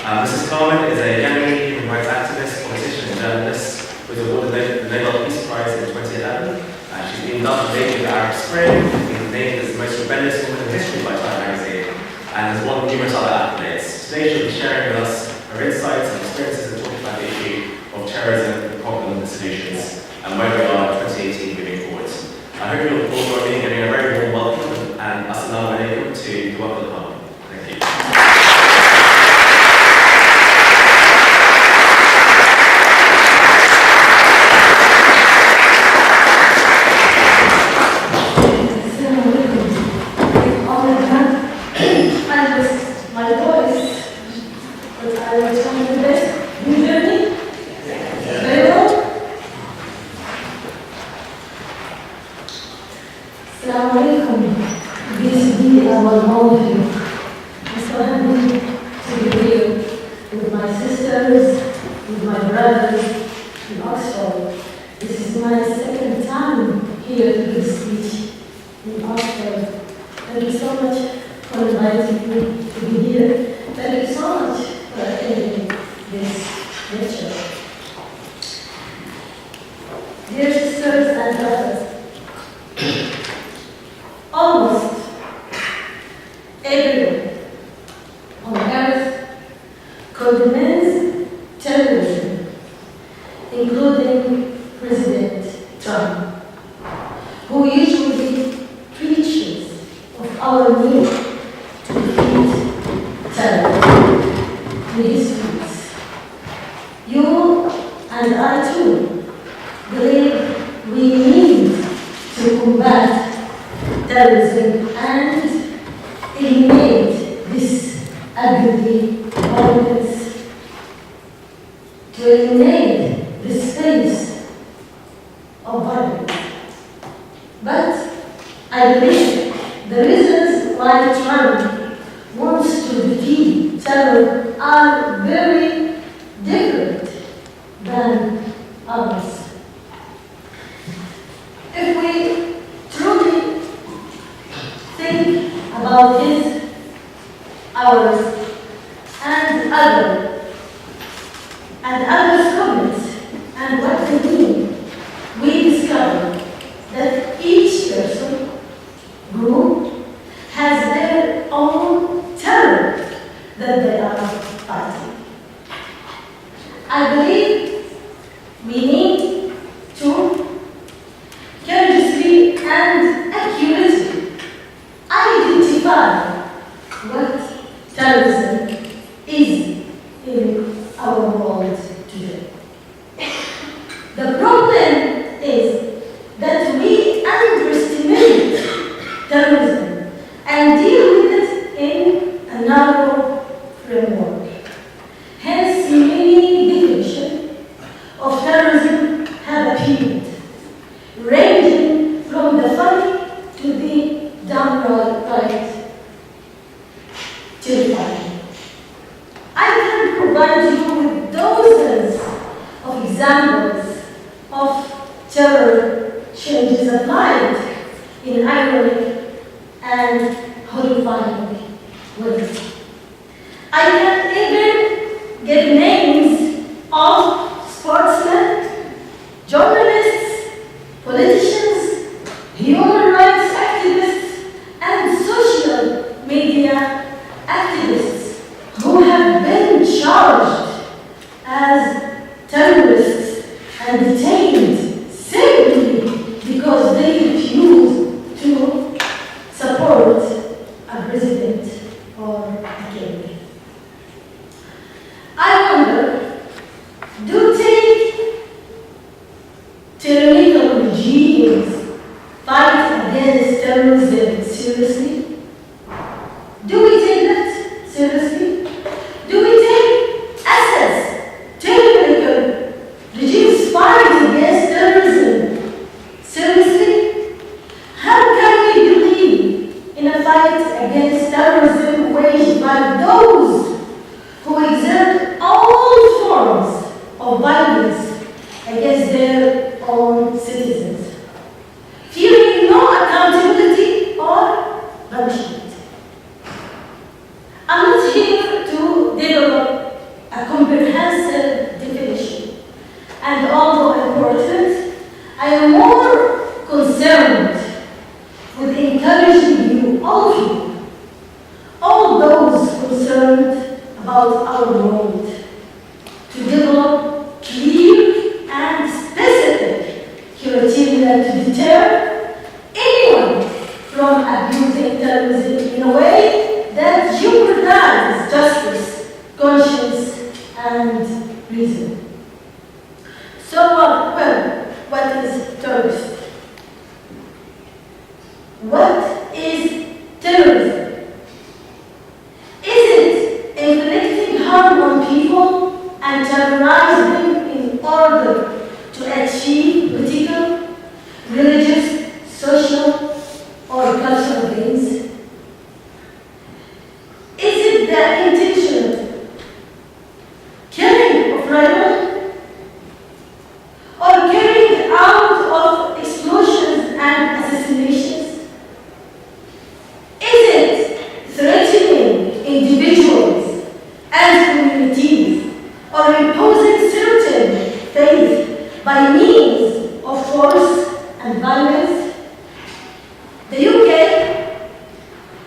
Mrs. Carmen is a Yemeni human rights activist, politician, and journalist who was awarded the Nobel Peace Prize in 2011. She's been inducted with the Arab Spring, been named as the most rebellious woman in history by Time magazine, and has won numerous other accolades. Today she'll be sharing with us her insights and experiences in talking about the issue of terrorism, the problem and the solutions, and where we are in 2018 moving forward. I hope you'll all join me in giving a very warm welcome and assalamu alaikum to the World Cup. Thank you. Regimes fight against our world, to develop clear and specific criteria to deter anyone from abusing terrorism in a way that jeopardizes justice, conscience, and reason. So, what is terrorism? What is terrorism? Is it inflicting harm on people and terrorizing them in order to achieve political, religious, social, or cultural gains? Is it the intentional killing of rivals, or carrying out of explosions and assassinations? Is it threatening individuals and communities, or imposing certain faith by means of force and violence? The UK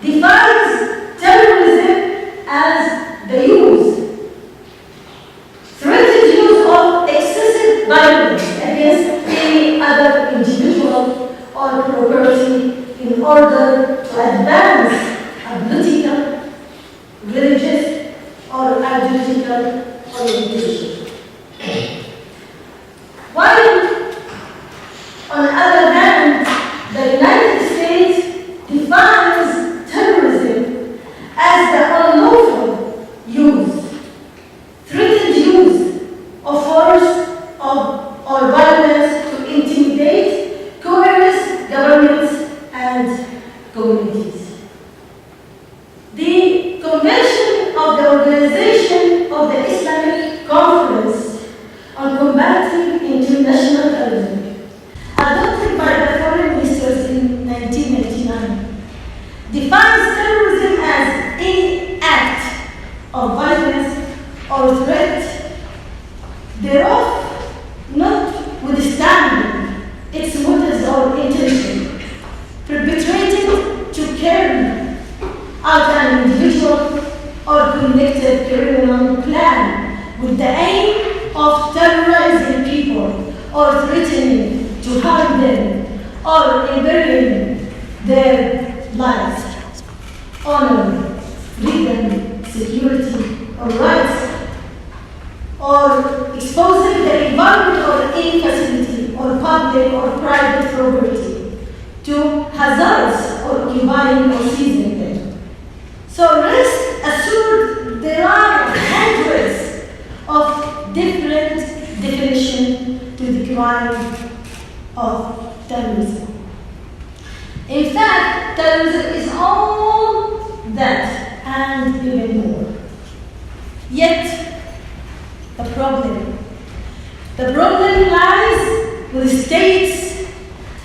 defines terrorism as the threatened use of excessive violence against any other individual or property in order to advance a political, religious, or ideological orientation. While, on the other hand, the United States defines terrorism as the unlawful use, threatened use of force or violence to intimidate, coerce governments and communities. The Convention of the Organization of the Islamic Conference on Combating International Terrorism, adopted by the foreign ministers in 1999, defines terrorism as any act of violence or threat thereof, notwithstanding its motives or intention, perpetrated to carry out an individual or collective criminal plan with the aim of terrorizing people or threatening to harm them or imperilling their lives, honor, freedom, security, or rights, or exposing the environment or any facility or public or private property to hazards or occupying or seizing them. So rest assured there are hundreds of different definitions to the crime of terrorism. In fact, terrorism is all that and even more. Yet, the problem lies with states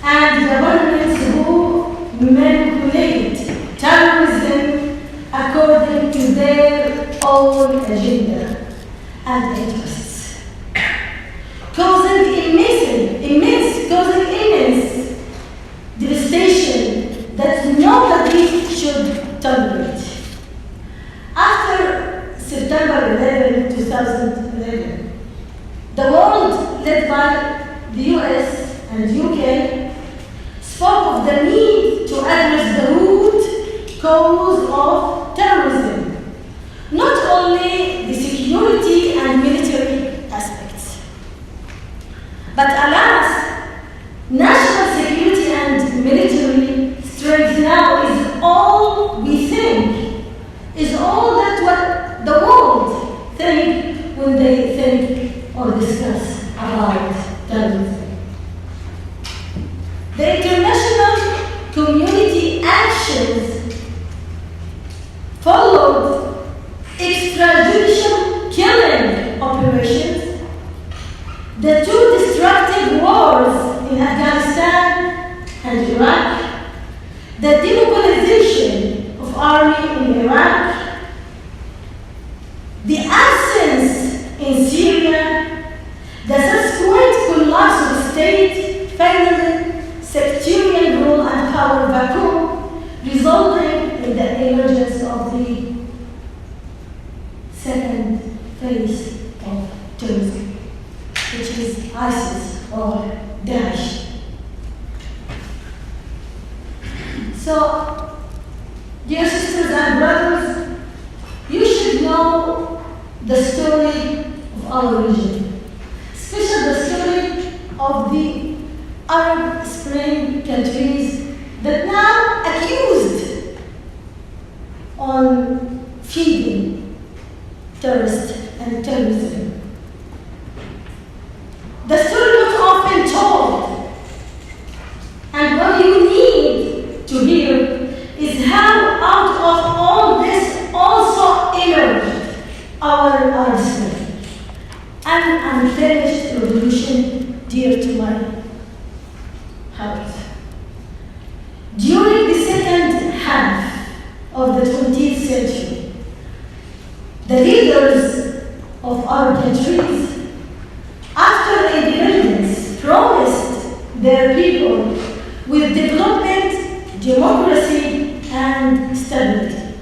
and governments who manipulate terrorism according to their own agenda and interests, causing immense devastation that nobody should tolerate. After September 11, 2011, the world, led by the US and UK, spoke of the need to address the root cause of terrorism, not only the security and military aspects. But alas, national security and military strength now is all we think, is all that what the world think when they think or discuss about terrorism. The international community actions followed extrajudicial killing operations, the two destructive wars in Afghanistan and Iraq, the demobilization of army in Iraq, the absence in Syria, the subsequent collapse of the state, finally sectarian rule and power vacuum, resulting in the emergence of the Second face of terrorism, which is ISIS or Daesh. So, dear sisters and brothers, you should know the story of our region, especially the story of the Arab Spring countries that now accused on feeding terrorists and terrorism. The story was often told, and what you need to hear is how out of all this also emerged our Arab Spring, an unfinished revolution dear to my heart. During the second half of the 20th century, the leaders of our countries, after independence, promised their people with development, democracy, and stability.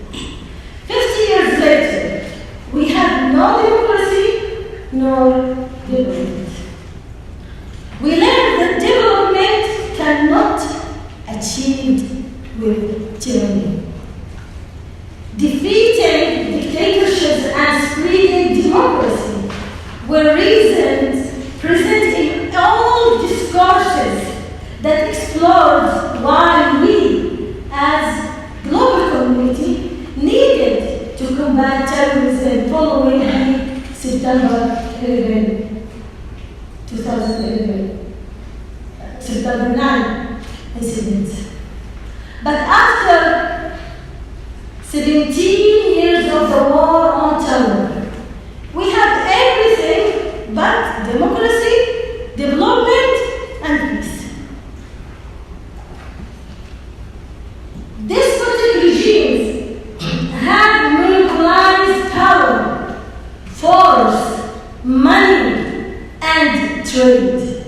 50 years later, we have no democracy nor development. We learned that development cannot achieved with tyranny. Defeating dictatorships and spreading democracy were reasons present in all discourses that explored why we, as global community, needed to combat terrorism following the September 11, 2011, September 9 incident. But after 17 years of the war on terror, we have everything but democracy, development, and peace. Despotic regimes have monopolized power, force, money, and trade,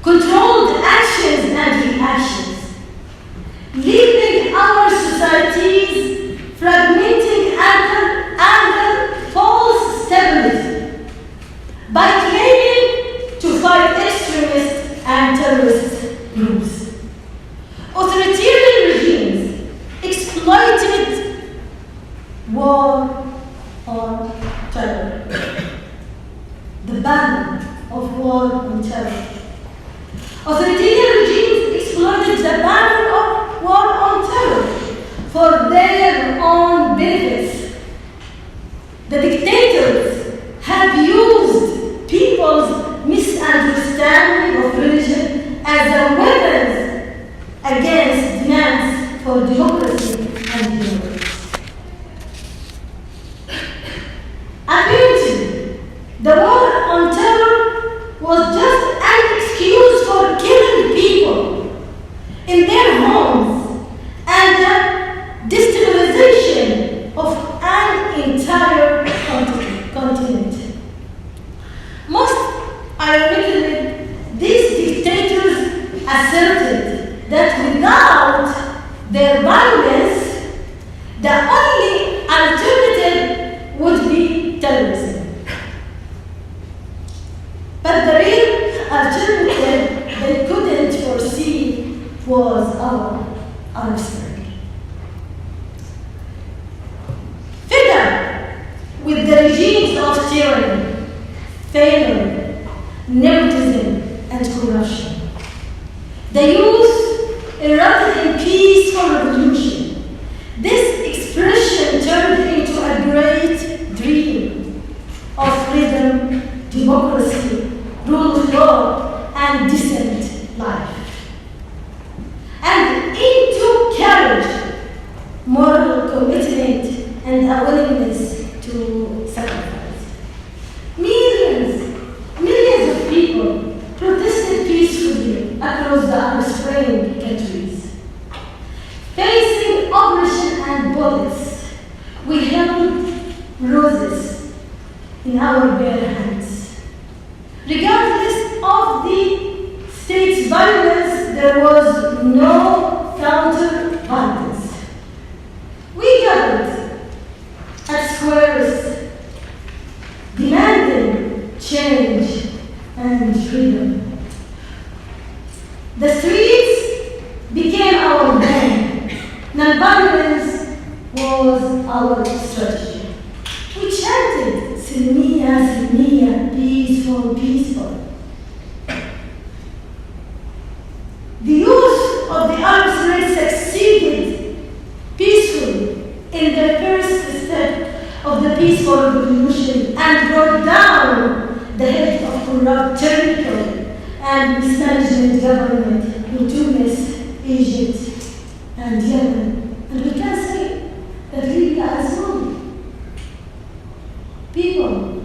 controlled actions and reactions, leaving our societies fragmenting under false stability by claiming to fight extremist and terrorist groups. Authoritarian regimes exploited war on terror, the ban of war on terror. Authoritarian regimes exploited the banner of war on terror for their own benefits. The dictators have used people's misunderstanding of religion as a weapon against demands for democracy and human rights. Apparently, the war on terror was just an excuse for killing people in their homes and the destabilization of an entire continent. Most ironically, these dictators asserted that without their violence, the only alternative would be terrorism. But the real alternative they couldn't foresee was our Arab Spring. Fed up with the regimes of tyranny, failure, nepotism, and corruption, the youth erupted in peaceful revolution. This expression turned into a great dream of freedom, democracy, rule of law, and decent life. And into courage, moral commitment, and a willingness to sacrifice. Millions of people protested peacefully across the Arab Spring countries. Facing oppression and bullets, we held roses in our bare hands. Regardless of the state's violence, there was no counter-violence. We gathered at squares change, and freedom. The streets became our band. Non-violence was our strategy. We chanted, Silmiya, Silmiya, peaceful, peaceful. The youth of the Arab Spring succeeded peacefully in the first step of the peaceful revolution and brought down the head of corrupt tyrannical and mismanagement government in Tunis, Egypt, and Yemen. And we can say that Libya is one. People,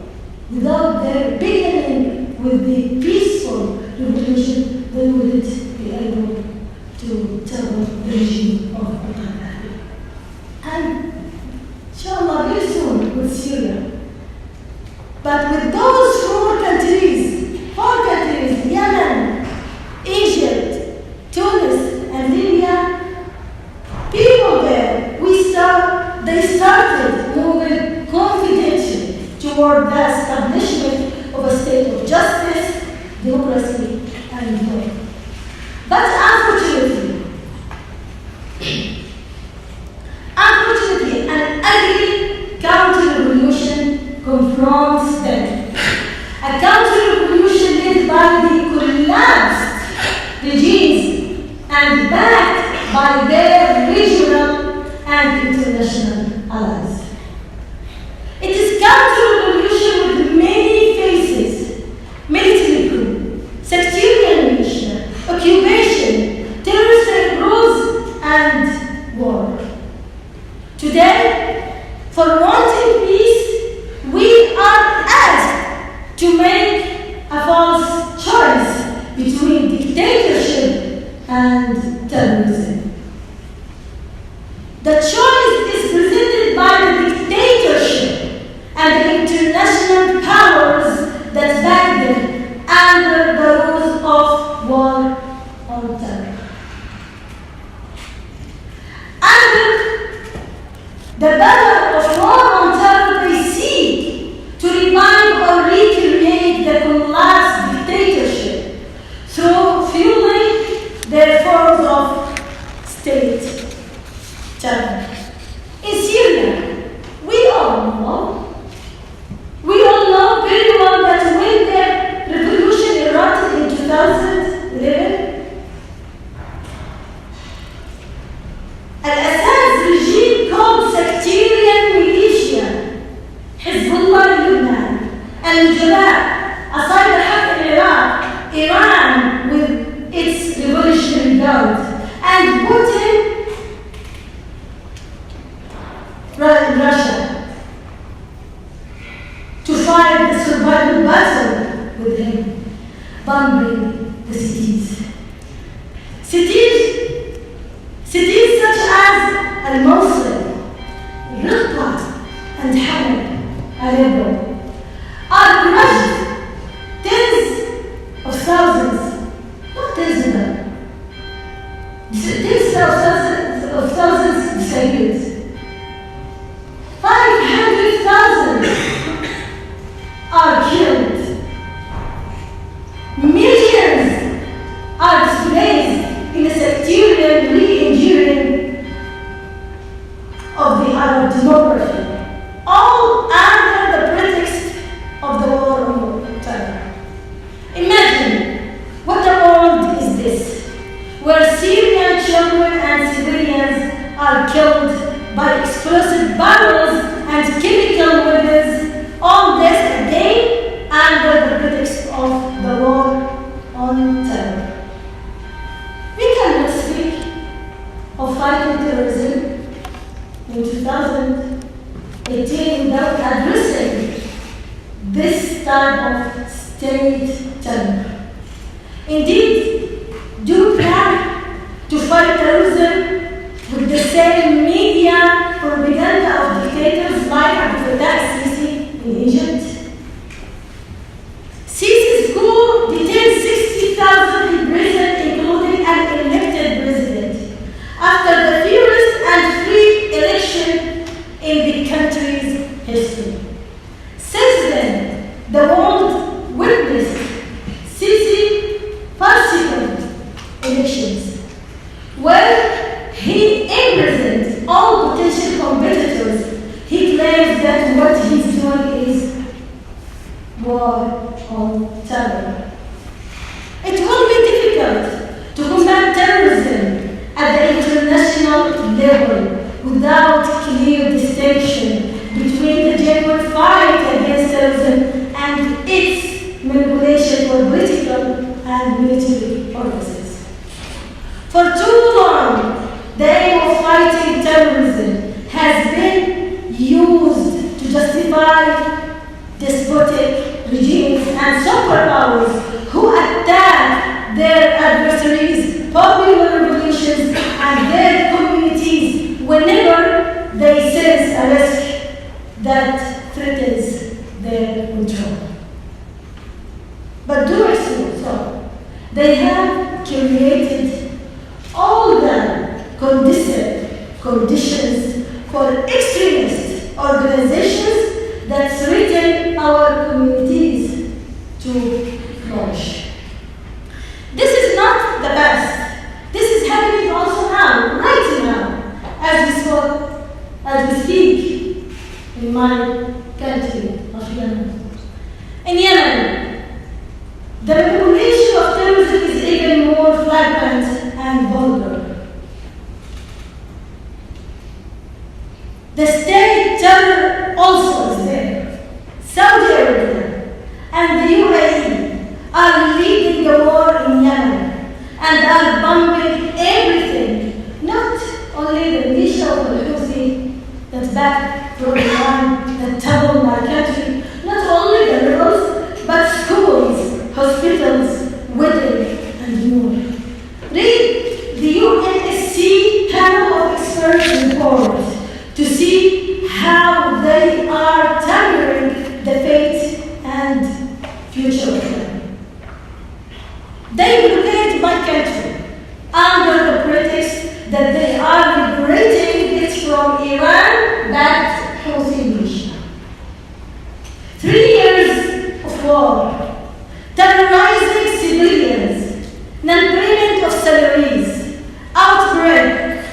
without their beginning with the peaceful revolution, they wouldn't be able to tell the regime of Gaddafi. And inshallah, very soon with Syria. But with those four countries, Yemen, Egypt, Tunis, and Libya, people there, they started moving confidently toward the establishment of a state of justice, democracy, and law. But unfortunately, an ugly counter-revolution confronts them. A counter-revolution led by the collapsed regimes and backed by their regional and international allies. It is counter-revolution with many faces: military coup, sectarian militia, occupation, terrorist groups, and war. Today, for wanting peace, we are asked to make a false choice between dictatorship and terrorism. The choice is presented by the dictatorship and the international powers that back them under the rules of war on terror. Under the banner of war on terror, they seek to revive or recreate the collapsed dictatorship through fueling their forms of state terror. In Syria, we all know very well that when the revolution erupted in 2011, Al-Assad's regime called sectarian militia, Hezbollah in Lebanon, and Jabhat, Asad al-Haq in Iraq, Iran with its revolutionary guard, and Putin in Russia to fight the survival battle with him, bombing the cities. Cities such as Al-Mosul, Raqqa, and Halab, Aleppo, are crushed. Tens of thousands, not tens of them, tens of thousands disappeared. 500,000 are killed. Millions are displaced in a sectarian re-engineering of the Arab demography, all under the pretext of the war on terror. Imagine what a world is this, where Syrian children and civilians are killed by explosive barrels and chemical weapons, all this again under the pretext of the war on terror. We cannot speak of fighting terrorism in 2018 without addressing this type of state terror. Indeed, do you plan to fight terrorism with the same media propaganda of dictators like Abdel Fattah al-Sisi in Egypt? Sisi's coup detained 60,000 in prison, including an elected president, after the fiercest and free election in the country's history. Since then, the world war on terror. It will be difficult to combat terrorism at the international level without clear distinction between the genuine fight against terrorism and its manipulation for political and military purposes. For too long, the aim of fighting terrorism has been used to justify despotic regimes and superpowers who attack their adversaries, popular revolutions, and their communities whenever they sense a risk that threatens their control. But doing so, they have created all the conditions for extremist organizations that threaten our communities to flourish. This is not the past. This is happening also now, right now, as we speak in my country of Yemen. In Yemen, the manipulation of terrorism is even more flagrant and vulgar. The state terror also is there. Saudi Arabia and the UAE are leading the war in Yemen and are bombing everything, not only the militia of al-Houthi that's back from Iran that trouble my country, not only the rebels, but schools, hospitals, weddings, and more. Read the UNSC panel of experts report to see how they are targeting the fate and future of them. They blockade my country under the pretext that they are liberating it from Iran-backed Houthi militia. 3 years of war, terrorizing civilians, non-payment of salaries, outbreak,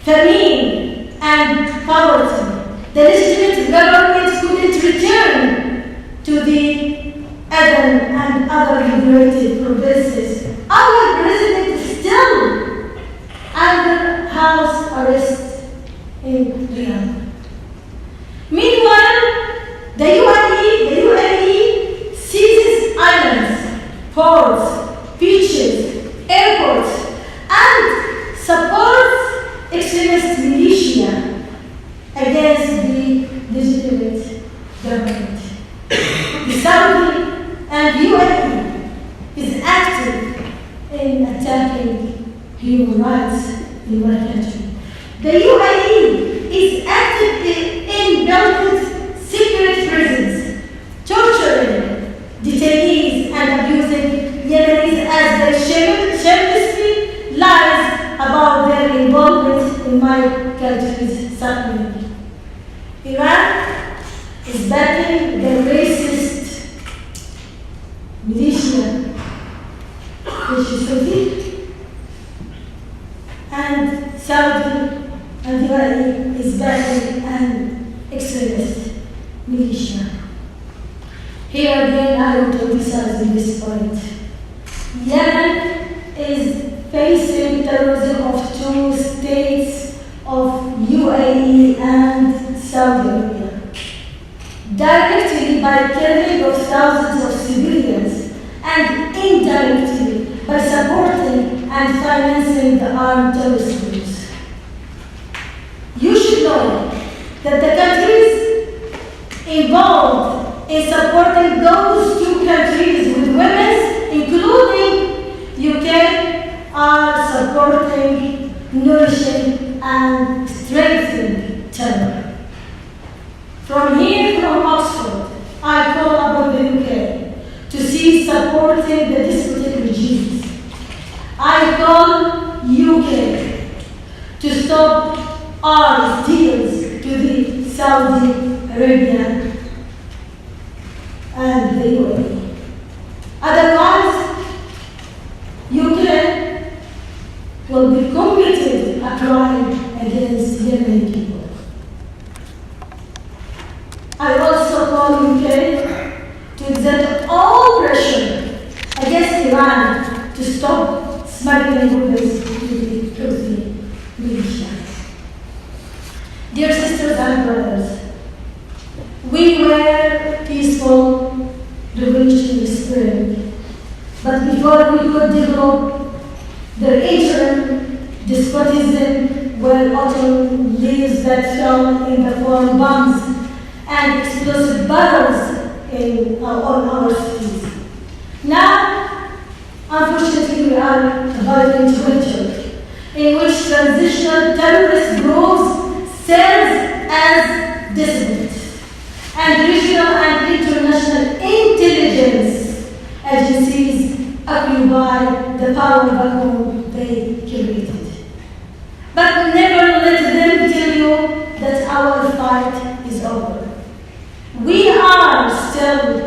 famine, and poverty. The legitimate government couldn't return to the Aden and other liberated provinces. Our president is still under house arrest in Riyadh. Meanwhile, the UAE seizes islands, ports, beaches, airports, and supports extremist militia against the legitimate government. The Saudi and UAE is active in attacking human rights in my country. The UAE is active in building secret prisons, torturing detainees and abusing Yemenis as they shamelessly lies about their involvement in my country's suffering. Iran is backing the racist militia, which is Houthi, and Saudi and UAE is backing an extremist militia. Here again, I want to emphasize this point. Yemen is facing terrorism of 2 states of UAE and Saudi Arabia, directly by killing of thousands of civilians and indirectly by supporting and financing the armed terrorist groups. You should know that the countries involved in supporting those 2 countries with weapons, including UK, are supporting, nourishing, and strengthening terror. From here, from Oxford, I call upon the UK to cease supporting the despotic regimes. I call UK to stop arms deals to the Saudi Arabia and the UAE. Otherwise, UK will be committed a crime against Yemeni people. I also call UK to exert bargaining with the Houthi militia. Dear sisters and brothers, we were peaceful revolutionary spirit, but before we could develop the interim despotism were autumn leaves that fell in the form of bombs and explosive barrels on our cities. Now, unfortunately, we are about into winter, in which transitional terrorist groups serve as dissidents, and regional and international intelligence agencies occupy the power vacuum they created. But never let them tell you that our fight is over. We are still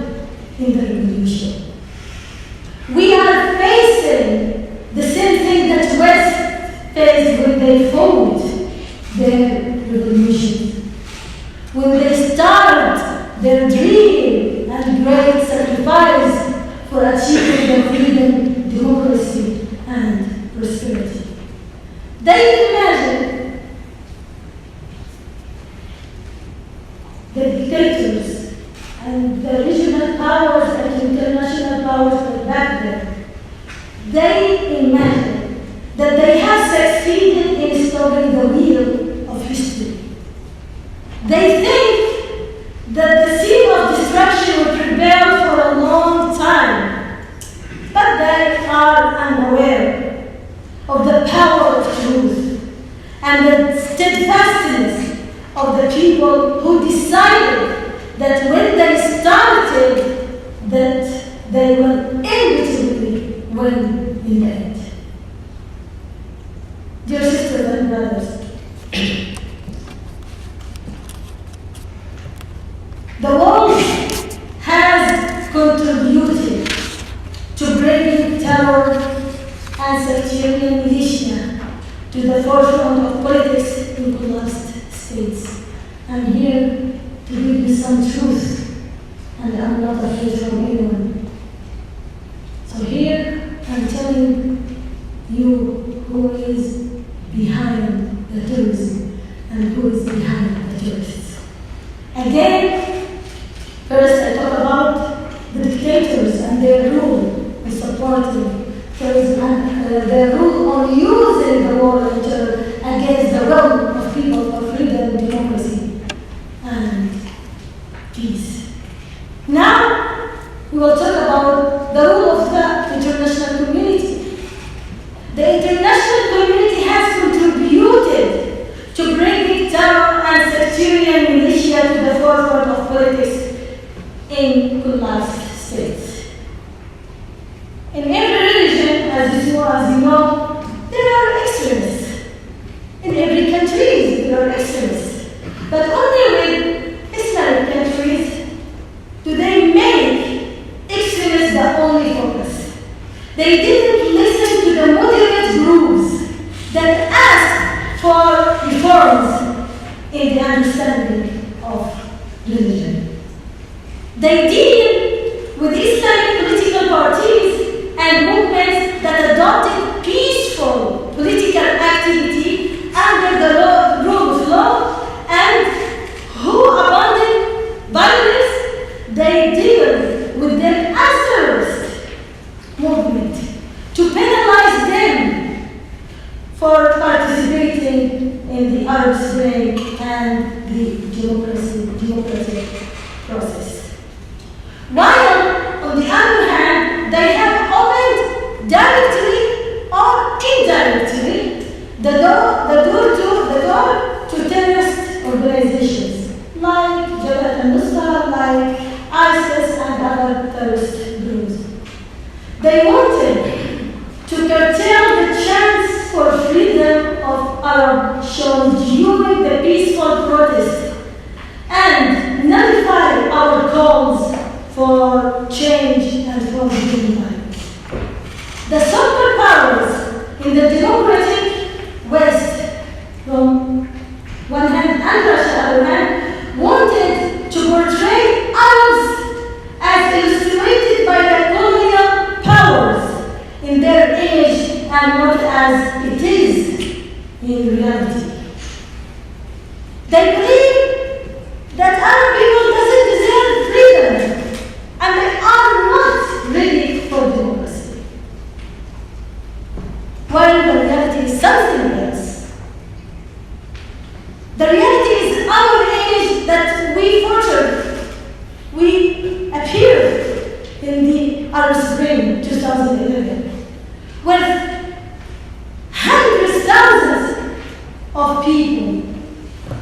in the revolution. We are facing the same thing that West faced when they fought their revolution. When they started their dream and great sacrifice for achieving their freedom, democracy, and prosperity. They imagined the dictators and the regional powers and international powers that back then. They imagined that they have succeeded in stopping the wheel of history. They think that the scene of destruction will prevail for a long time, but they are unaware of the power of truth and the steadfastness of the people who decided that when they started, that they will inevitably win in the end. Dear sisters and brothers, the world has contributed to bringing terror and sectarian militia to the forefront of politics in collapsed states. I'm here to give you some truth, and I'm not afraid from anyone. So here I'm telling you who is behind the terrorism and who is behind the terrorists. Again, first I talk about the dictators and their rule in supporting terrorism and their rule on using the war on terror against the will of people for freedom, democracy, and peace. Now, we will talk about the role of the international community. The international community has contributed to bringing terror and sectarian militia to the forefront of politics in collapsed states. In every religion, as you know, there are extremists. In every country, there are extremists. But only with Islamic countries do they make extremists the only focus. They didn't listen to the moderate groups that asked for reforms in the understanding of religion. They deal with Islamic political parties and movements that adopted peaceful political activity under the rule of law and who abandoned violence. They deal with them as terrorist movement to penalize them for participating in the Arab Spring and the democratic process. While, on the other hand, they have opened directly or indirectly the door to terrorist organizations like Jabhat al-Nusra, like ISIS and other terrorist groups. They wanted to curtail the chance for freedom of Arab shown during the peaceful protest and nullify our calls for change and for human rights. The superpowers in the democratic West, from one hand and Russia, other hand, wanted to portray Arabs as illustrated by the colonial powers in their image and in the Arab Spring 2011, with hundreds, thousands of people,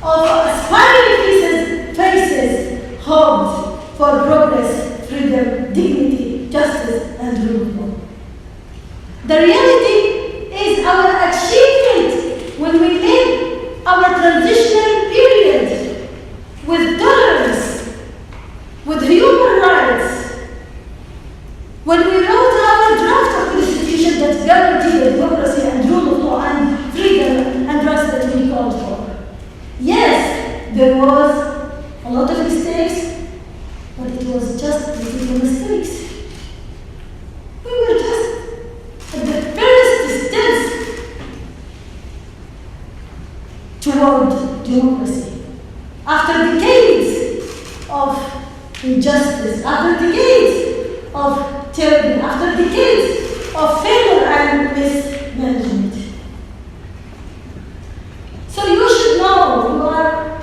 of aspiring faces, hoped for progress, freedom, dignity, justice, and rule of law. The reality is our achievement when we live our transitional period with tolerance, with human rights, when we wrote our draft of constitution that guaranteed democracy and rule of law and freedom and rights that we called for. Yes, there was a lot of mistakes, but it was just little mistakes. We were just at the first steps toward democracy. After decades of injustice, after decades of tyranny, after decades of failure and mismanagement. So you should know, you are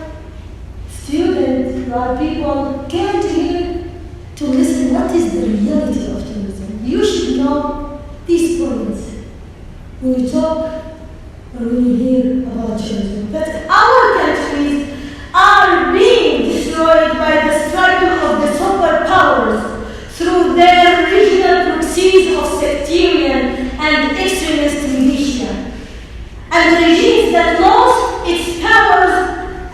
students, you are people came to here to listen what is the reality of terrorism. You should know these points when you talk or when you hear about terrorism. But our countries are being destroyed by the struggle of the superpowers through their regional proxies of sectarian and extremist militia, and the regimes that lost its powers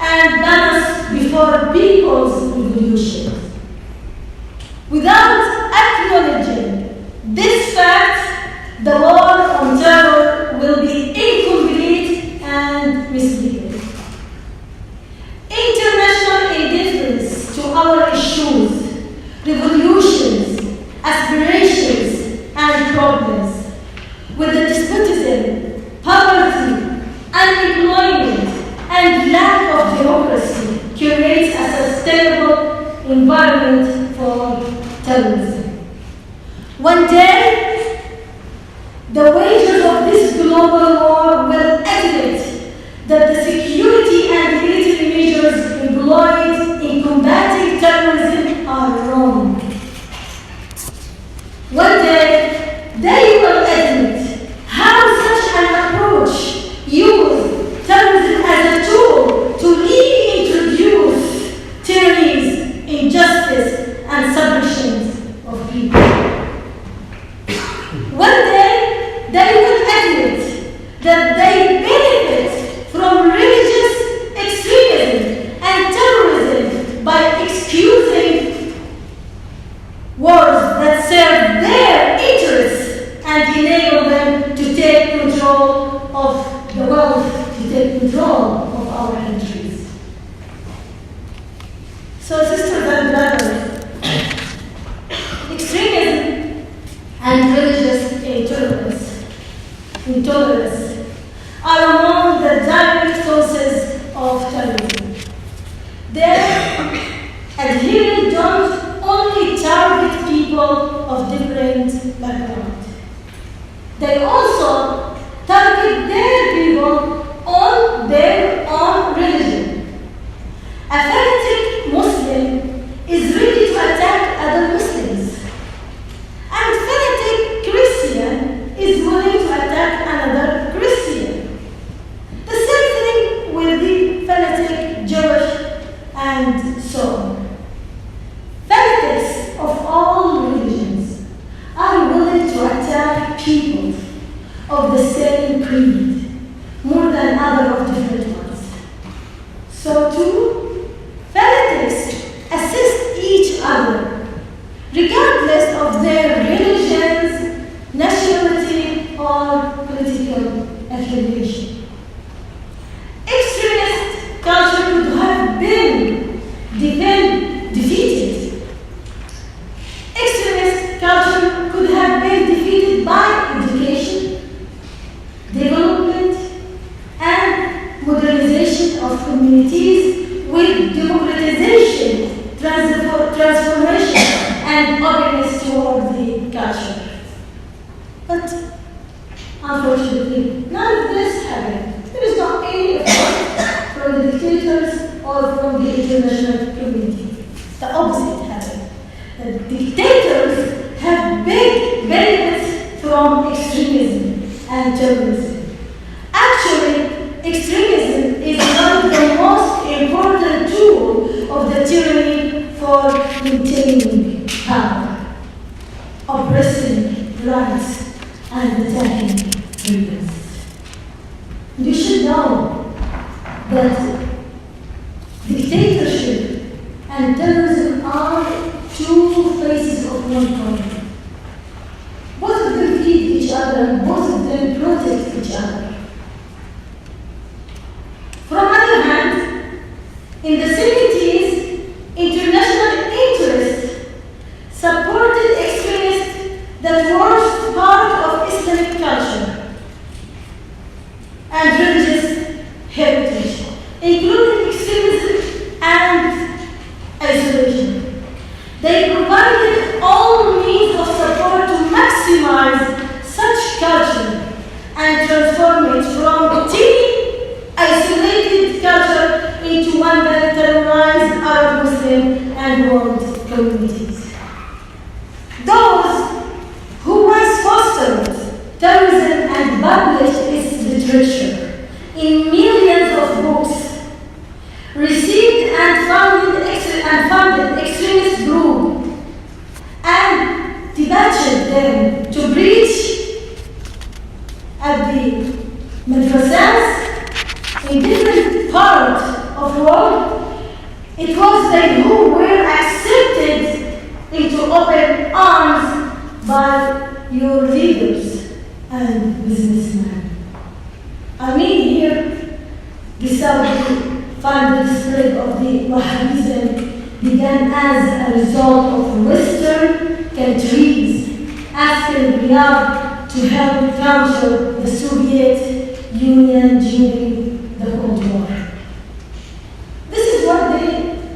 and balance before people's revolutions. Without acknowledging this fact, the war on terror will be incomplete and misleading. International indifference to our issues, revolutions, aspirations, and problems, with the despotism, poverty, unemployment, and lack of democracy, creates a sustainable environment for terrorism. One day, the wagers of this global war will admit that the security and military measures employed in combating terrorism are wrong. One day, they will admit how such an approach used terrorism as a tool to reintroduce tyrannies, injustice, and submissions of people. One day, they will admit that they benefit from religious extremism and terrorism by excusing wars that serve their interests and enable them to take control of the wealth, to take control of our countries. So, sisters and brothers, extremism and religious intolerance are among the direct causes of terrorism. Their adherents don't only target people of different backgrounds. They also target their people on their own religion. A fanatic Muslim is ready to attack other Muslims. And fanatic Christian is willing to attack another Christian. The same thing with the fanatic Jewish and so on. Fanatics of all religions are willing to attack people of the same creed more than other of different ones. So too, fanatics assist each other regardless of their religions, nationality, or political affiliation. Extremist culture could have been defeated. Extremist culture could have been defeated by education, development, and modernization of communities with democratization, transformation, and openness toward the culture. But unfortunately, none of this happened. There is not any effort from the dictators or from the international community. The opposite happened. The dictators from extremism and terrorism. Actually, extremism is one of the most important tools of the tyranny for maintaining power, oppressing rights, and attacking freedoms. You should know that dictatorship and terrorism are two faces of one coin. Both of them feed each other and both of them protect each other. From other hand, in the 70s, international interests supported extremists that were part of Islamic culture and religious heritage, including extremism and isolation. They provided all means of support to maximize such culture and transform it from teeny, isolated culture into one that terrorized Arab, Muslim, and world communities. Those who once fostered terrorism and published its literature in millions of books received and funded extremist groups and debauched them to preach at the madrasas in different parts of the world. It was they who were accepted into open arms by your leaders and businessmen. I mean here, the Saudi-funded spread of the Wahhabism began as a result of Western countries asking Riyadh to help counter the Soviet Union during the Cold War. This is what the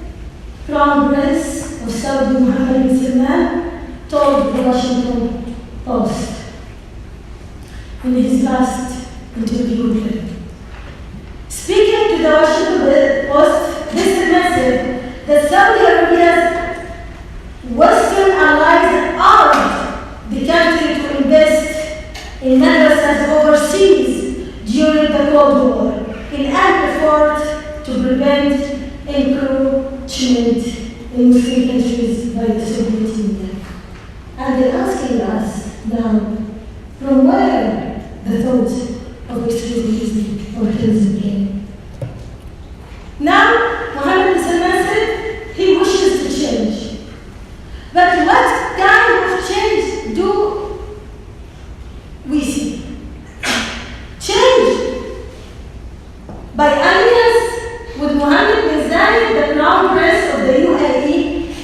Crown Prince of Saudi Mohammed bin Salman told the Washington Post in his last interview with him. Speaking to the Washington Post, this message that Saudi Arabia's Western allies urged the country to invest in madrasas overseas during the Cold War in an effort to prevent encroachment in Muslim countries by the Soviet Union. And they're asking us now, from where the thought of extremism or terrorism came. Now, Mohammed bin Salman said he wishes to change. But what kind of change do we see? Change by alliance with Mohammed bin Zayed, the Crown Prince of the UAE,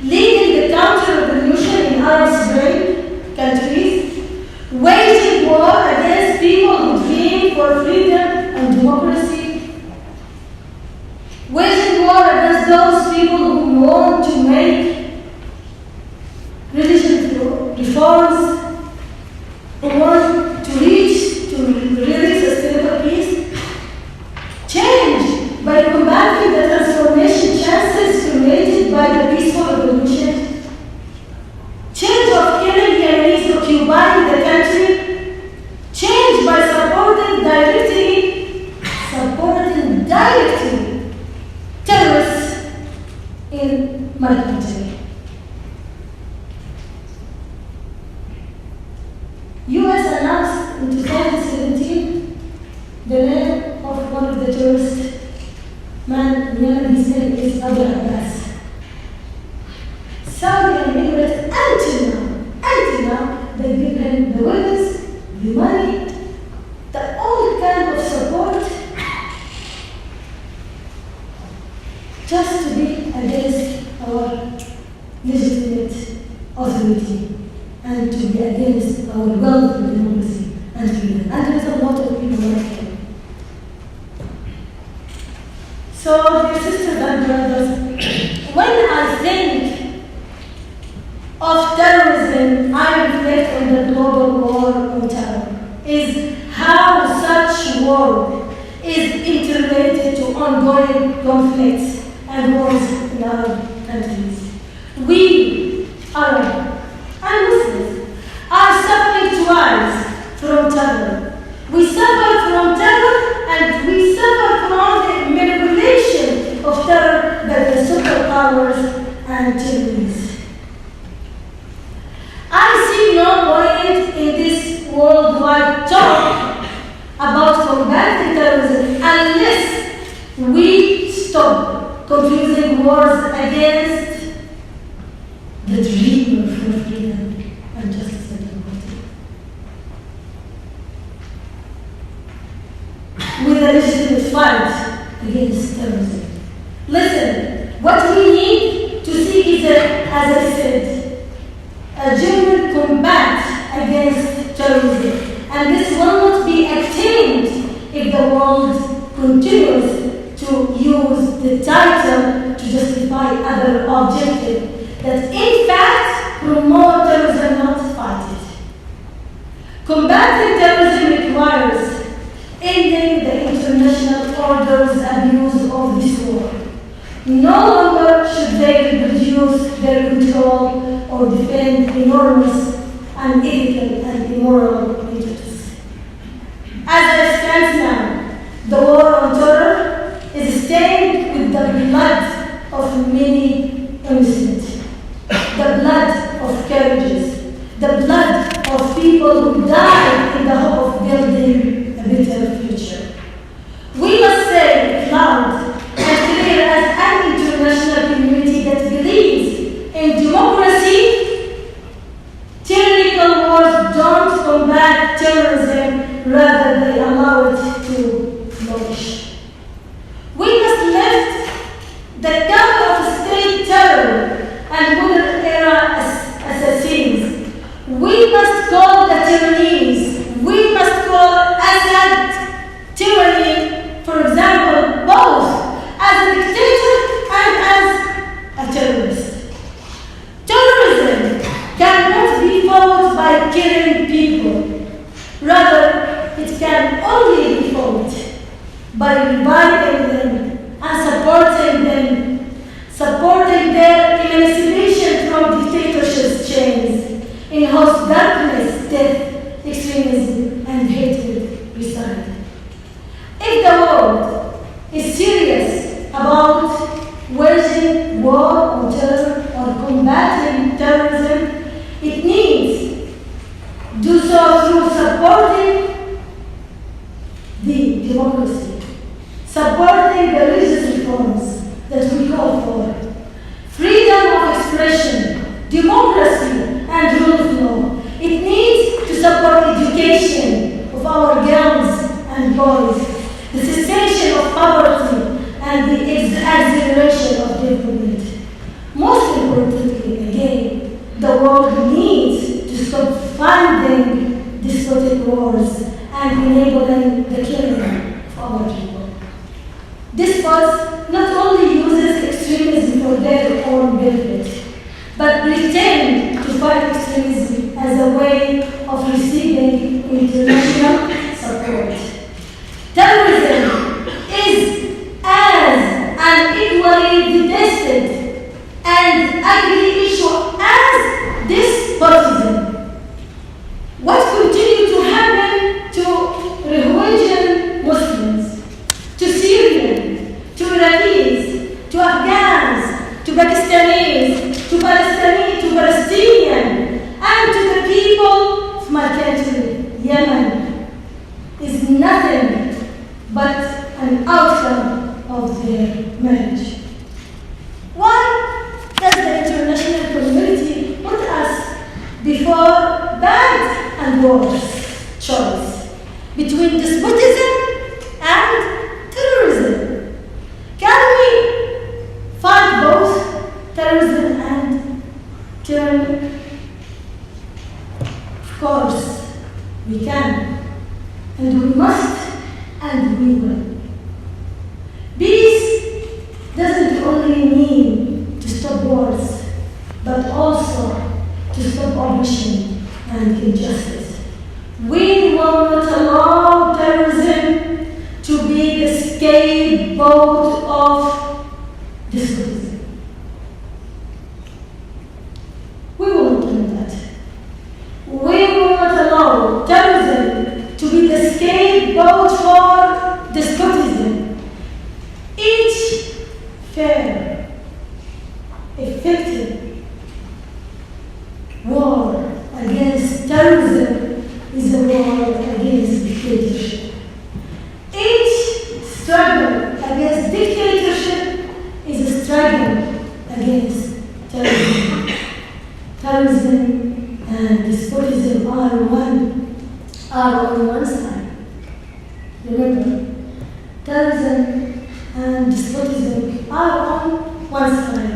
leading the counter-revolution in Arab Spring countries, waging war against people who dream for freedom and democracy, waging war against those people who want to make religious reforms, who want to reach to really sustainable peace. Change by combating the transformation chances created by the peaceful revolution. Change of killing the enemies occupying the country. Change by supporting directly terrorists in my country. U.S. announced in 2017 the name of one of the terrorist man. His name is Abu Abbas. Saudi and Emirates until now, they give him the weapons, the money, the all kind of support just to be against our legitimate authority and to be against our wealth and democracy and freedom. And there is a lot of people like him. So, dear sisters and brothers, when I think of terrorism, I reflect on the global war on terror, is how such war is interrelated to ongoing conflicts and wars in our countries. We, Arab and Muslims, are suffering twice and tyrannies. I see no point in this worldwide talk about combating terrorism unless we stop confusing wars against the dreamer for freedom and justice and equality with a legitimate fight against terrorism. Listen, what we need to see is, as I said, a genuine combat against terrorism. And this will not be attained if the world continues to use the title to justify other objectives that in fact promote terrorism, not fight it. Combating terrorism requires ending the international order's abuse of this war. No longer should they reproduce their control or defend enormous, unethical, and immoral interests. As it stands now, the war on terror is stained with the blood of many innocent, the blood of courageous, the blood of people who died in the hope of building a better future. We must say loud and clear as an international community that believes in democracy, tyrannical wars don't combat terrorism, rather they allow it to flourish. We must lift the cover of state terror and modern era assassins. We must call the tyrannies. We must call Assad tyranny, for example, both as a dictator and as a terrorist. Terrorism cannot be fought by killing people. Rather, it can only be fought by reviving them and supporting their emancipation from dictatorship's chains in whose darkness, death, extremism, and hatred reside. If the world is serious about waging war on terror or combating terrorism, it needs to do so through supporting the democracy, supporting the religious reforms that we call for, freedom of expression, democracy, and rule of law. It needs to support education of our girls and boys, the cessation of poverty, and the acceleration of development. Most importantly, again, the world needs to stop funding despotic wars and enabling the killing of our people. Despots not only uses extremism for their own benefit, but pretend to fight extremism as a way of receiving international support. Terrorism is as unequally detested and ugly issue as despotism. What continues to happen to Rohingya Muslims, to Syrians, to Iraqis, to Afghans, to Pakistanis, to Palestinians, and to the people of my country, Yemen, is nothing but an outcome of their marriage. Why does the international community put us before bad and worse choice between despotism and terrorism? Can we fight both terrorism and tyranny? Of course, we can, and we must, and we will. Peace doesn't only mean to stop wars, but also to stop oppression and injustice. We will not allow terrorism to be the scapegoat of despotism. We will not do that. We will not allow terrorism to be the scapegoat for despotism. Each fair, effective war against terrorism is a war against dictatorship. Each struggle against dictatorship is a struggle against terrorism. Terrorism and despotism are on one side. Remember, terrorism and despotism are on one side.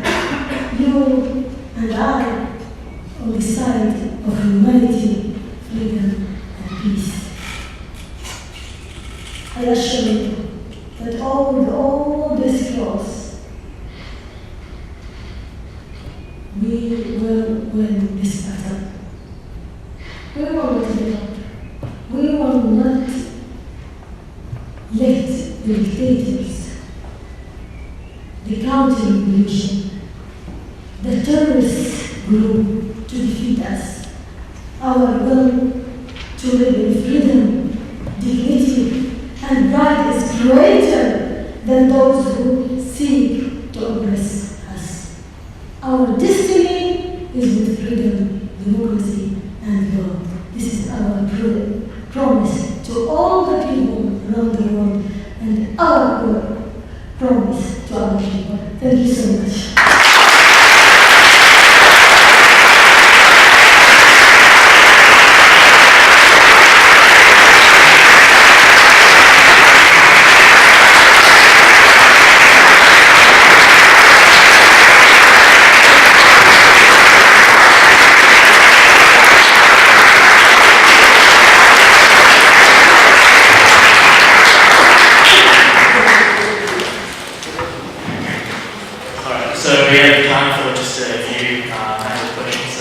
You and I on the side of humanity, freedom, and peace. I assure you that all this cross, we will win this battle. We will not give up. We will not let the dictators, the counter-revolution, the terrorist group to defeat us. Our will to live in freedom, dignity, and right is greater than those who seek to oppress us. Our destiny is with freedom, democracy, and love. This is our promise to all the people around the world and our promise to our people. Thank you so much. So we have time for just a few questions.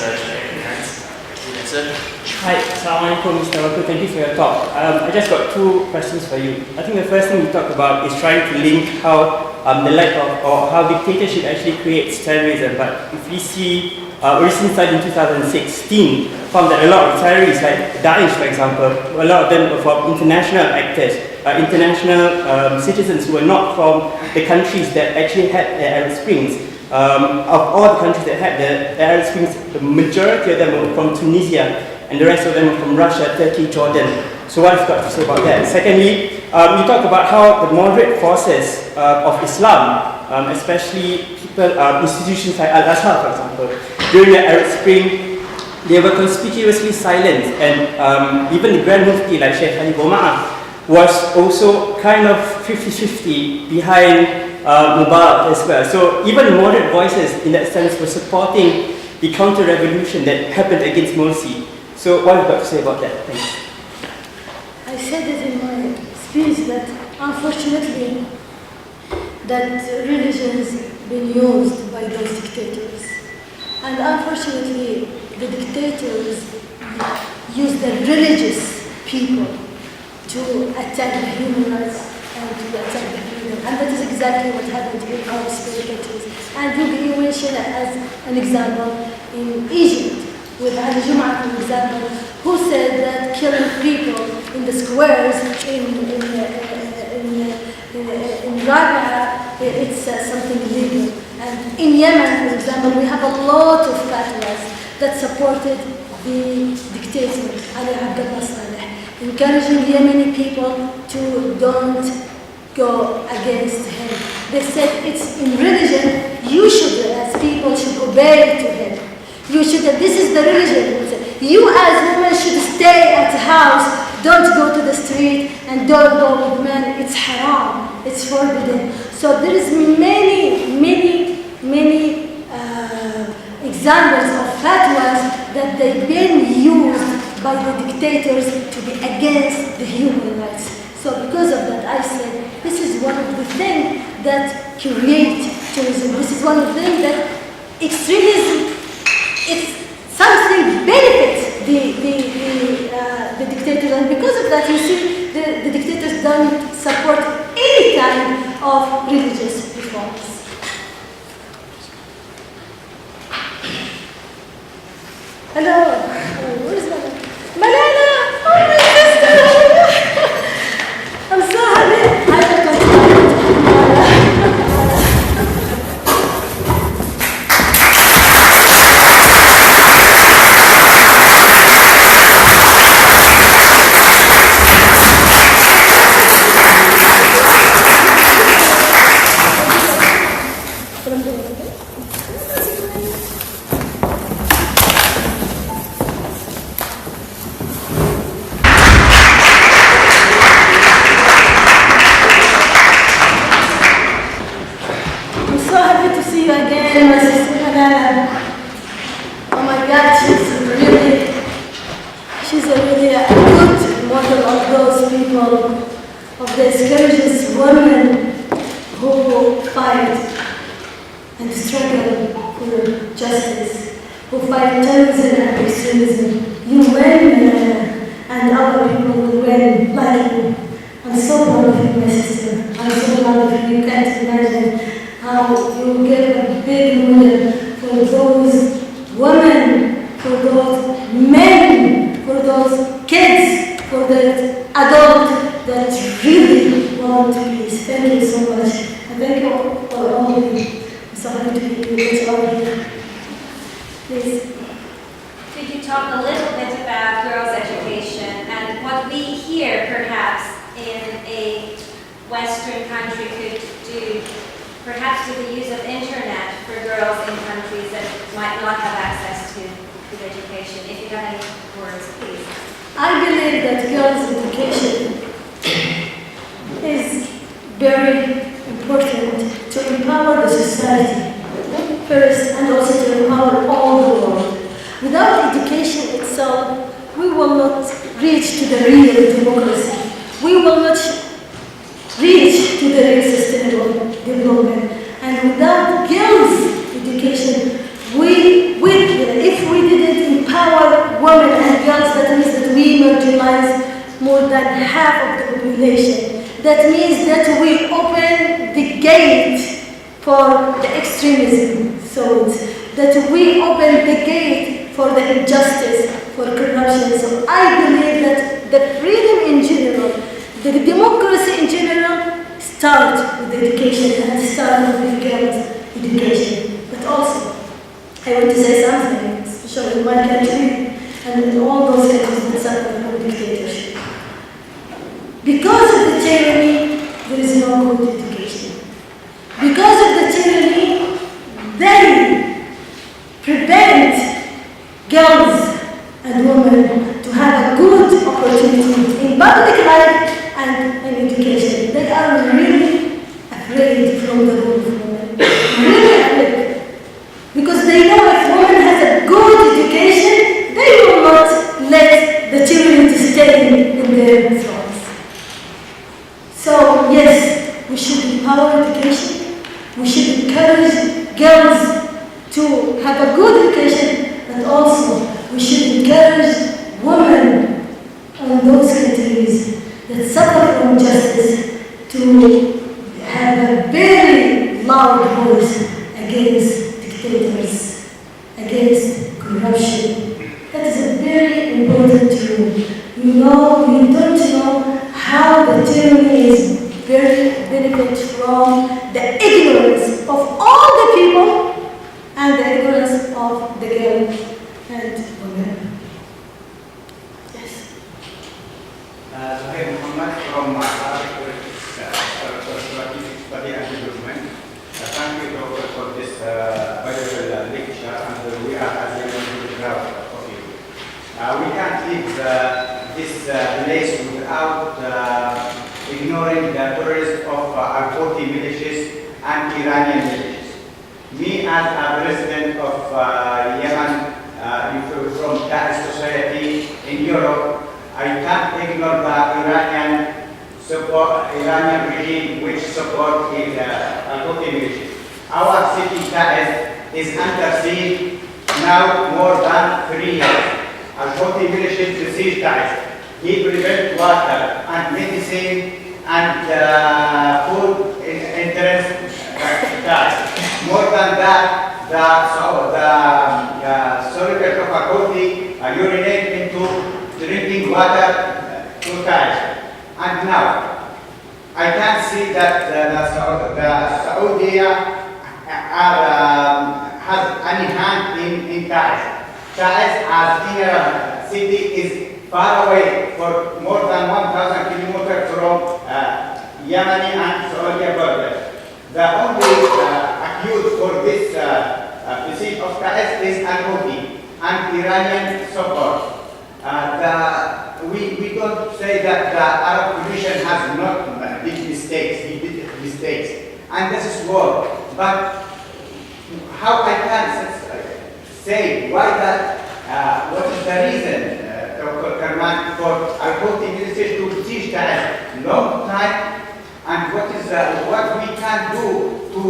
Sir. Hi, Assalamualaikum, Mr. Wakil. Thank you for your talk. I just got two questions for you. I think the first thing you talked about is trying to link how the lack of or how dictatorship actually creates terrorism. But if we see a recent study in 2016 found that a lot of terrorists, like Daesh, for example, a lot of them were from international actors, international citizens who were not from the countries that actually had the Arab Springs. Of all the countries that had the Arab Springs, the majority of them were from Tunisia, and the rest of them were from Russia, Turkey, Jordan. So what have you got to say about that? Secondly, you talk about how the moderate forces of Islam, especially people, institutions like Al-Azhar, for example, during the Arab Spring, they were conspicuously silent, and even the Grand Mufti, like Sheikh Ali Boma'ah, was also kind of 50-50 behind Mubarak as well. So even moderate voices in that sense were supporting the counter-revolution that happened against Morsi. So what have you got to say about that? Thanks. I said it in my speech that unfortunately that religion has been used by those dictators. And unfortunately the dictators use the religious people to attack the human rights and to attack the freedom. And that is exactly what happened in our Islamic countries. And you mentioned as an example in Egypt, with Ali Jum'ah, for example, who said that killing people in the squares in Rabaa, it's something illegal. And in Yemen, for example, we have a lot of fatwas that supported the dictator, Ali Abdullah Saleh, encouraging Yemeni people to don't go against him. They said it's in religion, you should, as people, should obey to him. You should, this is the religion. You as women should stay at the house, don't go to the street, and don't go with men. It's haram, it's forbidden. So there is many examples of fatwas that they've been used by the dictators to be against the human rights. So because of that, I said, this is one of the things that create terrorism. This is one of the things that extremism, it's something benefits the dictators, and because of that, you see the dictators don't support any kind of religious reforms. Hello, where is Malala? Oh, my sister! I'm so happy. I will continue. Oh my God, she's a really a good model of those people, of the courageous women who fight and struggle for justice, who fight terrorism and extremism. You win, and other people will win like you. I'm so proud of you, my sister. I'm so proud of you. You can't imagine how you give a big medal for those women, for those men, for those kids, for the adults that really want peace. Thank you so much. And thank you for all of you. I'm so happy to be here. Please. Could you talk a little bit about girls' education and what we here, perhaps, in a Western country could do, perhaps with the use of internet for girls in countries that might not have access to good education? If you have any words, please. I believe that girls' education is very important to empower the society first and also to empower all the world. Without education itself, we will not reach to the real democracy. We will not reach to the real sustainable development. And without girls' education, if we didn't empower women and girls, that means that we marginalize more than half of the population. That means that we open the gate for the extremism. So that we open the gate for the injustice, for corruption. So I believe that the freedom in general, the democracy in general, starts with education and starts with girls' education. But also, I want to say something, especially in my country and in all those countries that suffer from dictatorship. Because of the tyranny, there is no good education. Because of the tyranny, they prevent girls and women to have a good opportunity in public life and in education. They are really afraid from the rule of women. Really afraid. Because they know if women has a good education, they will not let the children to stay in their thrones. So yes, we should empower education. We should encourage girls to have a good education, but also we should encourage women in those countries that suffer from justice to have a very loud voice against dictators, against corruption. That is a very important rule. You don't know how the tyranny is very benefit from the ignorance of all the people and the ignorance of the girl and women. Yes. Zahir Muhammad from Arabic Study and Development. Thank you, Doctor, for this valuable lecture, and we are as very proud of you. We can't leave this place without ignoring the terrorism of Al-Houthi militias and Iranian militias. Me, as a resident of Yemen, from that society in Europe, I can't ignore the Iranian regime which support the Houthi militias. Our city Taiz is under siege now more than 3 years. Al-Houthi militias besiege Taiz. He prevents water and medicine and food entrance Taiz. More than that, the soldiers of Al-Houthi urinate into drinking water to Taiz. And now, I can see that the Saudi has any hand in Taiz. Taiz, as inner city, is far away for more than 1,000 kilometers from Yemeni and Saudi border. The only accused for this visit of Taiz is Al-Houthi and Iranian support. We don't say that the Arab Commission has not did mistakes. He did mistakes, and this is war. But how I can say why that, what is the reason, Dr. Karman, for our court administration to teach that long time, and what is what we can do to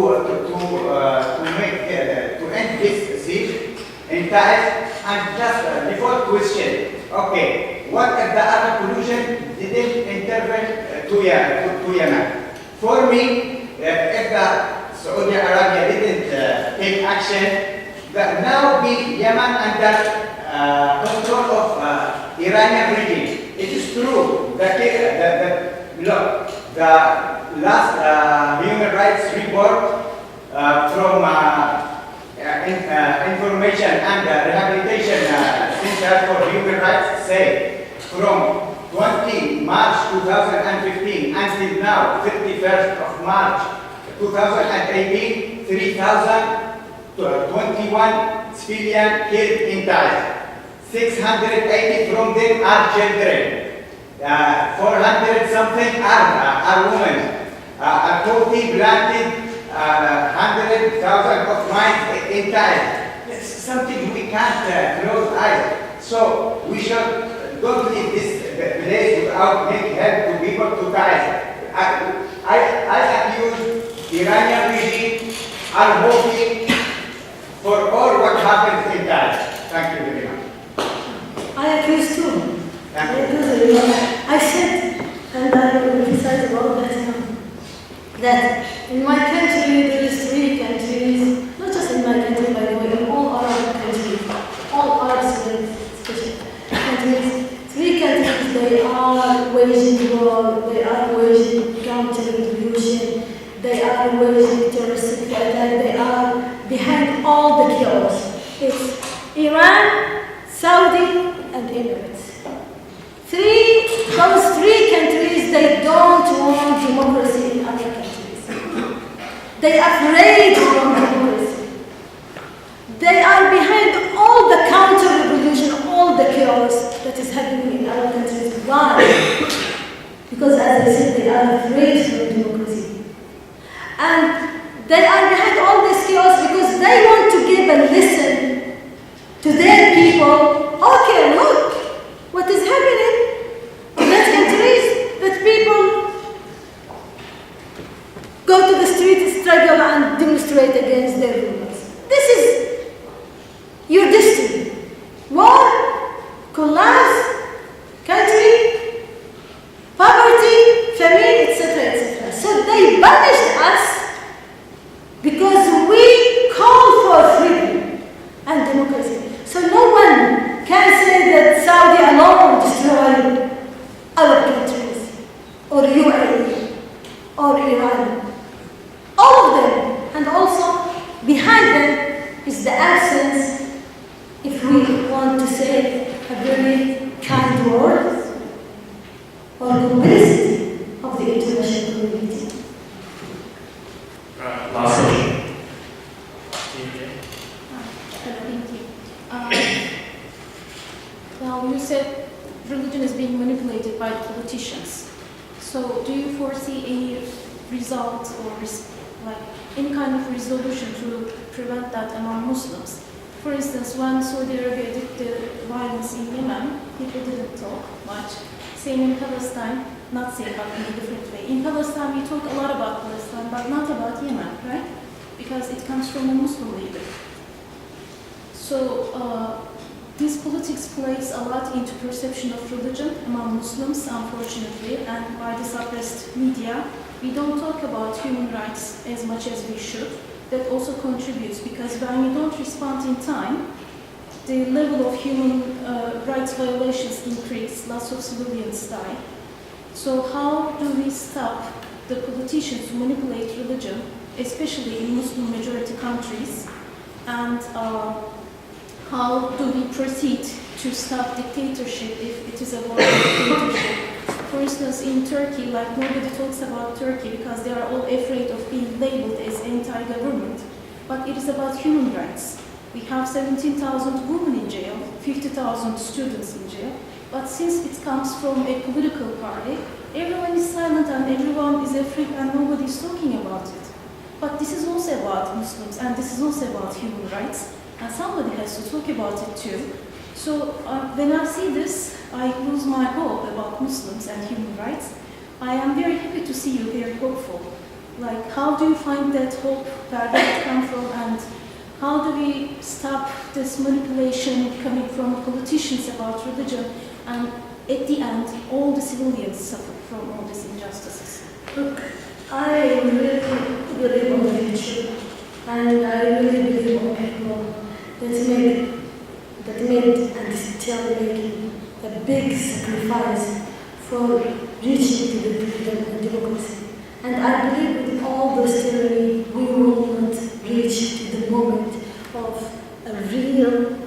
make to end this siege in time. And just before question, okay, what if the Arab pollution didn't intervene to Yemen? For me, if the Saudi Arabia didn't take action, that now be Yemen under control of Iranian regime. It is true that look, the last human rights report from Information and Rehabilitation Center for Human Rights say from 20 March 2015 until now, 31st of March 2018, 3,021 civilians killed in Gaza. 680 from them are children. 400 something are women. 40 planted 100,000 of mines in Gaza. It's something we can't close eyes. So we should don't leave this place without making help to people to die. I accuse the Iranian regime are hoping for all what happens in Gaza. Thank you very much. I accuse too. Thank I you. accuse you. I said, and I will decide about that in my country there is 3 countries, not just in my country by the way, in all Arab countries, all Arab especially countries, 3 countries, they are waging war, they are waging counter-revolution, they are waging terroristic attack, they are behind all the chaos. It's Iran, Saudi, and Emirates. Those 3 countries, they don't want democracy in other countries. They are afraid of democracy. They are behind all the counter-revolution, all the chaos that is happening in our countries. Why? Because as I said, they are afraid of democracy. And they are behind all this chaos because they want to give a lesson to their people. Okay, look, what is happening in that countries, that people go to the street, struggle and demonstrate against their rulers. This is your destiny. War, collapse, country, poverty, famine, etc., etc. So they banished us because we call for freedom and democracy. So no one can say that Saudi alone destroyed our countries, or UAE, or Iran. All of them, and also behind them is the absence, if we want to say a very kind word, or complicity of the international community. Right, last question. Thank you. Now, you said religion is being manipulated by the politicians. So, do you foresee any results or any kind of resolution to prevent that among Muslims? For instance, when Saudi Arabia did the violence in Yemen, people didn't talk much. Same in Palestine, not same, but in a different way. In Palestine, we talk a lot about Palestine, but not about Yemen, right? Because it comes from a Muslim leader. So, this politics plays a lot into perception of religion among Muslims, unfortunately, and by the suppressed media, we don't talk about human rights as much as we should. That also contributes, because when you don't respond in time, the level of human rights violations increase, lots of civilians die. So how do we stop the politicians to manipulate religion, especially in Muslim majority countries, and how do we proceed to stop dictatorship if it is a war dictatorship? For instance, in Turkey, like nobody talks about Turkey because they are all afraid of being labeled as anti-government, but it is about human rights. We have 17,000 women in jail, 50,000 students in jail, but since it comes from a political party, everyone is silent and everyone is afraid and nobody is talking about it. But this is also about Muslims and this is also about human rights. and somebody has to talk about it too. So when I see this, I lose my hope about Muslims and human rights. I am very happy to see you very hopeful. Like, how do you find that hope, where does it come from, and how do we stop this manipulation coming from politicians about religion, and at the end, all the civilians suffer from all these injustices? Look, I really believe in the future, and I really believe in people that made and still making a big sacrifice for reaching to the freedom and democracy. And I believe with all those tyranny, we will not reach to the moment of a real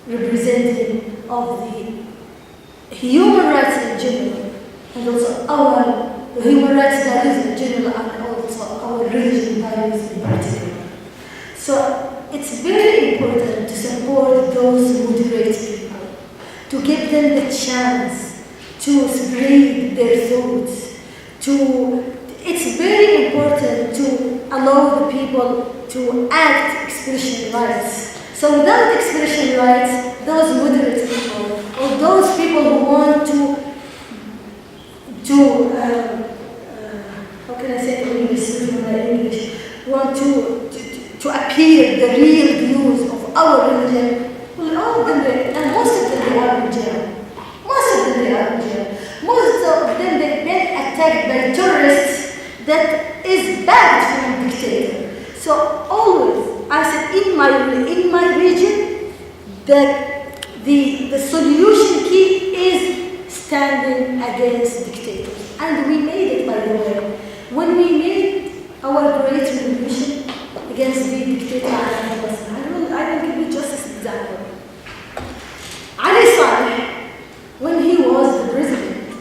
representing of the human rights in general, and also our human rights values in general, and also our religion values in particular. So it's very important to support those moderate people, to give them the chance to spread their thoughts. It's very important to allow the people to act expression rights. So without expression rights, those moderate people, or those people who want to how can I say it in English, want to appear the real views of our religion, well, all of them, and most of them they are in jail. Most of them they've been attacked by terrorists that is backed from a dictator. So always, I said in my region, that the solution key is standing against dictators. And we made it, by the way. When we made our great revolution against the dictator, I will give you just an example. Ali Saleh, when he was the president,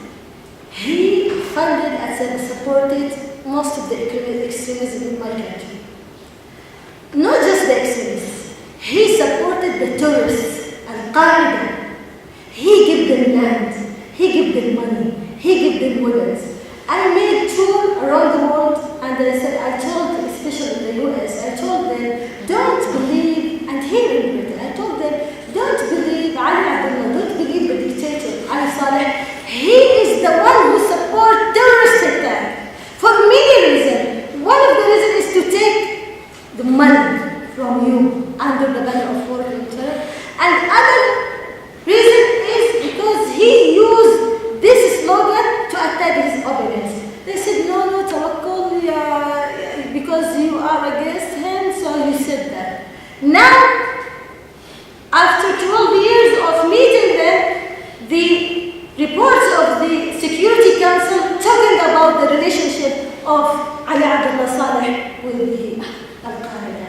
he funded and supported most of the extremism in my country. Not just the extremists, he supported the terrorists and Qaeda. He gave them land, he gave them money, he gave them weapons. I made tour around the world, and I told, especially the US, I told them, don't believe, and here in Britain, I told them, don't believe Ali Abdullah, don't believe the dictator, Ali Saleh. He is the one who supports terrorist attack for many reasons. One of the reasons is to take the money from you under the banner of war and terror. And other reason is because he used this slogan to attack his opponents. They said, no, tawakkul, because you are against him, so you said that. Now, after 12 years of meeting them, the reports of the Security Council talking about the relationship of Ali Abdullah Saleh with the Al-Qaeda.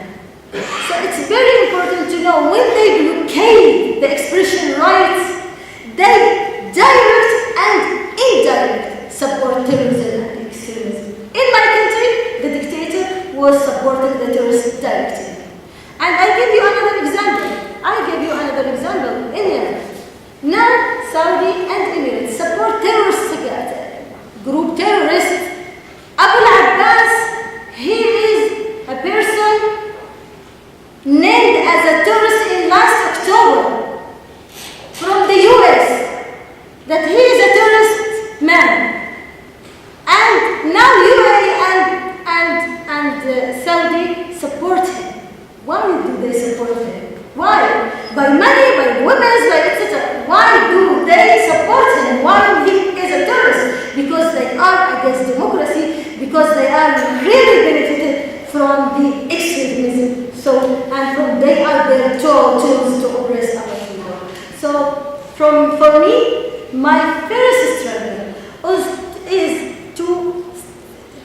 So it's very important to know when they blockade the expression rights, they direct and indirect support terrorism and extremism. In my country, the dictator was supporting the terrorists directly. And I give you another example. India. Now, Saudi and Emirates support terrorist group terrorists. Abu al-Abbas, he is a person named as a terrorist in last October from the US, that he is a terrorist man. And now UAE and Saudi support him. Why do they support him? Why? By money, by women, by etc. Why do they support him? Why he is a terrorist? Because they are against democracy, because they are really benefited from the extremism. They are their tools to oppress other people. So for me, my first struggle is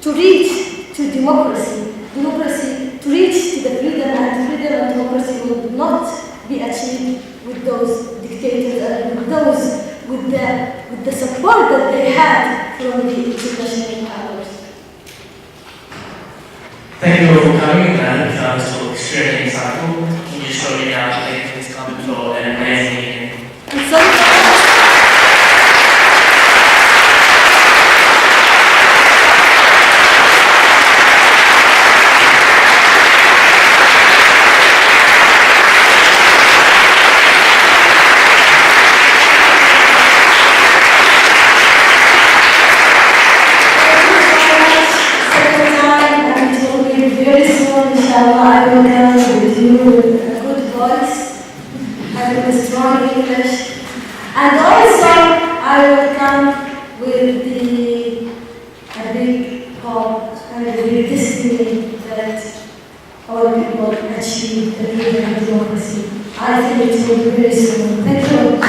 to reach to democracy, to reach to the freedom, and freedom and democracy will not be achieved with those dictators and with those with the support that they had from the international powers. Thank you for coming, and that was extremely insightful. Can you show me now, please come for an amazing evening? And so with strong English. And also, I will come with a big hope and a big destiny that all people achieve the freedom and democracy. I think it will be very soon. Thank you.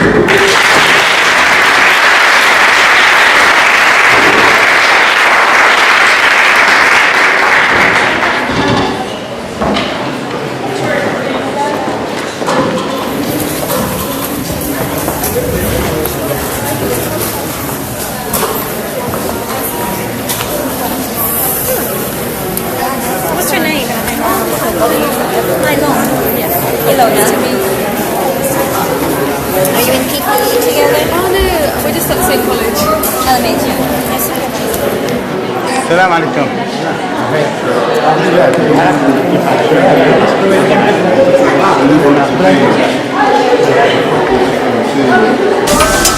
What's your name? I know. Yes. Hello, nice to meet you. Are you in PPE together? Oh no, we're just at the same college. I'll meet you. Nice to meet you. السلام عليكم. Thank you.